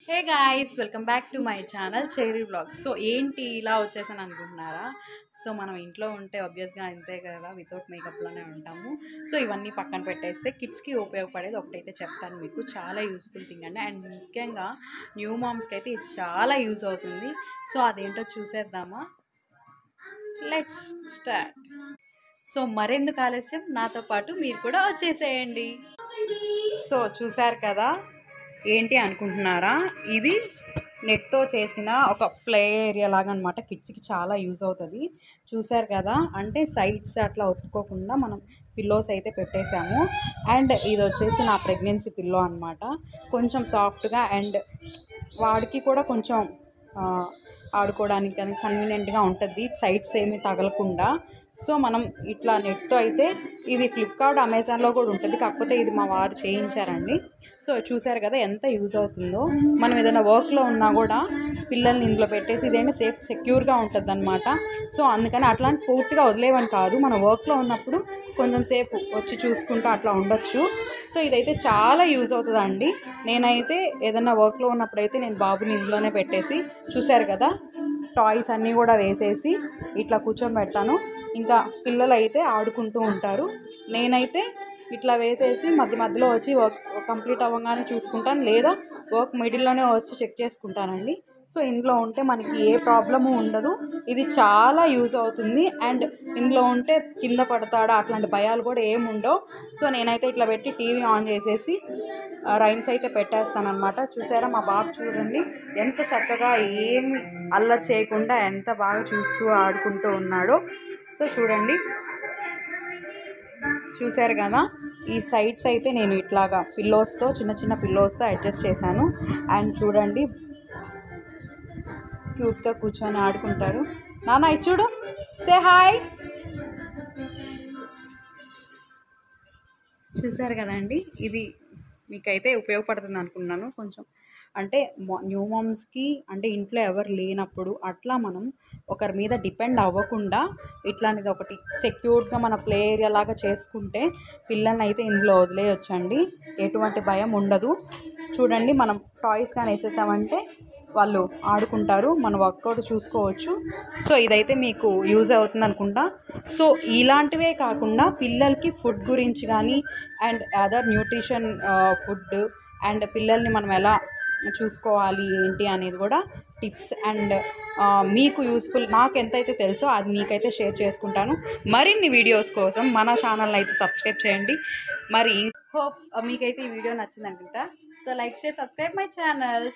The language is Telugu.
Hey guys, welcome back to my channel cherry blog. So ఏంటి ఇలా వచ్చేసాను అనుకుంటున్నారా? సో మనం ఇంట్లో ఉంటే ఆబ్వియస్గా అంతే కదా, వితౌట్ మేకప్లోనే ఉంటాము. సో ఇవన్నీ పక్కన పెట్టేస్తే కిడ్స్కి ఉపయోగపడేది ఒకటైతే చెప్తాను మీకు. చాలా యూస్ఫుల్ థింగ్ అండి. అండ్ ముఖ్యంగా న్యూ మామ్స్కి అయితే ఇది చాలా యూజ్ అవుతుంది. సో అదేంటో చూసేద్దామా? Let's start. సో మరెందుకు ఆలస్యం, నాతో పాటు మీరు కూడా వచ్చేసేయండి. సో చూసారు కదా, ఏంటి అనుకుంటున్నారా? ఇది నెట్తో చేసిన ఒక ప్లే ఏరియా లాగా అనమాట. కిడ్స్కి చాలా యూజ్ అవుతుంది. చూసారు కదా, అంటే సైడ్స్ అట్లా ఒత్తుకోకుండా మనం పిల్లోస్ అయితే పెట్టేశాము. అండ్ ఇది వచ్చేసి నా ప్రెగ్నెన్సీ పిల్లో అనమాట. కొంచెం సాఫ్ట్గా అండ్ వాడికి కూడా కొంచెం ఆడుకోవడానికి కానీ కన్వీనియంట్గా ఉంటుంది, సైడ్స్ ఏమీ తగలకుండా. సో మనం ఇట్లా నెట్తో అయితే, ఇది ఫ్లిప్కార్ట్ అమెజాన్లో కూడా ఉంటుంది, కాకపోతే ఇది మా వారు చేయించారండి. సో చూసారు కదా ఎంత యూజ్ అవుతుందో. మనం ఏదైనా వర్క్లో ఉన్నా కూడా పిల్లల్ని ఇందులో పెట్టేసి ఇదేంటి సెక్యూర్గా ఉంటుంది అనమాట. సో అందుకని అట్లాంటి పూర్తిగా వదిలేవని కాదు, మన వర్క్లో ఉన్నప్పుడు కొంచెం సేపు వచ్చి చూసుకుంటూ అట్లా ఉండొచ్చు. సో ఇదైతే చాలా యూజ్ అవుతుందండి. నేనైతే ఏదైనా వర్క్లో ఉన్నప్పుడైతే నేను బాబుని ఇంట్లోనే పెట్టేసి, చూసారు కదా టాయ్స్ అన్నీ కూడా వేసేసి ఇట్లా కూర్చోబెడతాను. ఇంకా పిల్లలు అయితే ఆడుకుంటూ ఉంటారు. నేనైతే ఇట్లా వేసేసి మధ్య మధ్యలో వచ్చి వర్క్ కంప్లీట్ అవ్వగానే చూసుకుంటాను, లేదా వర్క్ మిడిల్లోనే వచ్చి చెక్ చేసుకుంటానండి. సో ఇందులో ఉంటే మనకి ఏ ప్రాబ్లము ఉండదు. ఇది చాలా యూజ్ అవుతుంది. అండ్ ఇందులో ఉంటే కింద పడతాడా అట్లాంటి భయాలు కూడా ఏమి ఉండవు. సో నేనైతే ఇట్లా పెట్టి టీవీ ఆన్ చేసేసి రైమ్స్ అయితే పెట్టేస్తానమాట. చూసారా మా బాబు చూడండి ఎంత చక్కగా ఏమి అల్లరి చేయకుండా ఎంత బాగా చూస్తూ ఆడుకుంటూ ఉన్నాడో. సో చూడండి, చూసారు కదా ఈ సైడ్స్ అయితే నేను ఇట్లాగా పిల్లోస్తో, చిన్న చిన్న పిల్లోస్తో అడ్జస్ట్ చేశాను. అండ్ చూడండి క్యూట్గా కూర్చొని ఆడుకుంటారు. నాన్న ఇది చూడు, సే హాయ్. చూసారు కదండి, ఇది మీకైతే ఉపయోగపడుతుంది అనుకున్నాను. కొంచెం అంటే న్యూ మామ్స్కి అంటే ఇంట్లో ఎవరు లేనప్పుడు అట్లా మనం ఒకరి మీద డిపెండ్ అవ్వకుండా ఇట్లాంటిది ఒకటి సెక్యూర్డ్గా మన ప్లే ఏరియా లాగా చేసుకుంటే పిల్లల్ని అయితే ఇందులో వదిలేయొచ్చండి, ఎటువంటి భయం ఉండదు. చూడండి మనం టాయ్స్ కానీ వేసేసామంటే వాళ్ళు ఆడుకుంటారు, మన వర్కౌట్ చూసుకోవచ్చు. సో ఇదైతే మీకు యూజ్ అవుతుంది అనుకుంటా. సో ఇలాంటివే కాకుండా పిల్లలకి ఫుడ్ గురించి కానీ and other nutrition food and పిల్లల్ని మనం ఎలా చూసుకోవాలి ఏంటి అనేది కూడా టిప్స్ అండ్ మీకు యూస్ఫుల్ నాకు ఎంతైతే తెలుసో అది మీకైతే షేర్ చేసుకుంటాను. మరిన్ని వీడియోస్ కోసం మన ఛానల్ని అయితే సబ్స్క్రైబ్ చేయండి. మరి హోప్ మీకైతే ఈ వీడియో నచ్చింది అనుకుంటా. So like share subscribe my channel.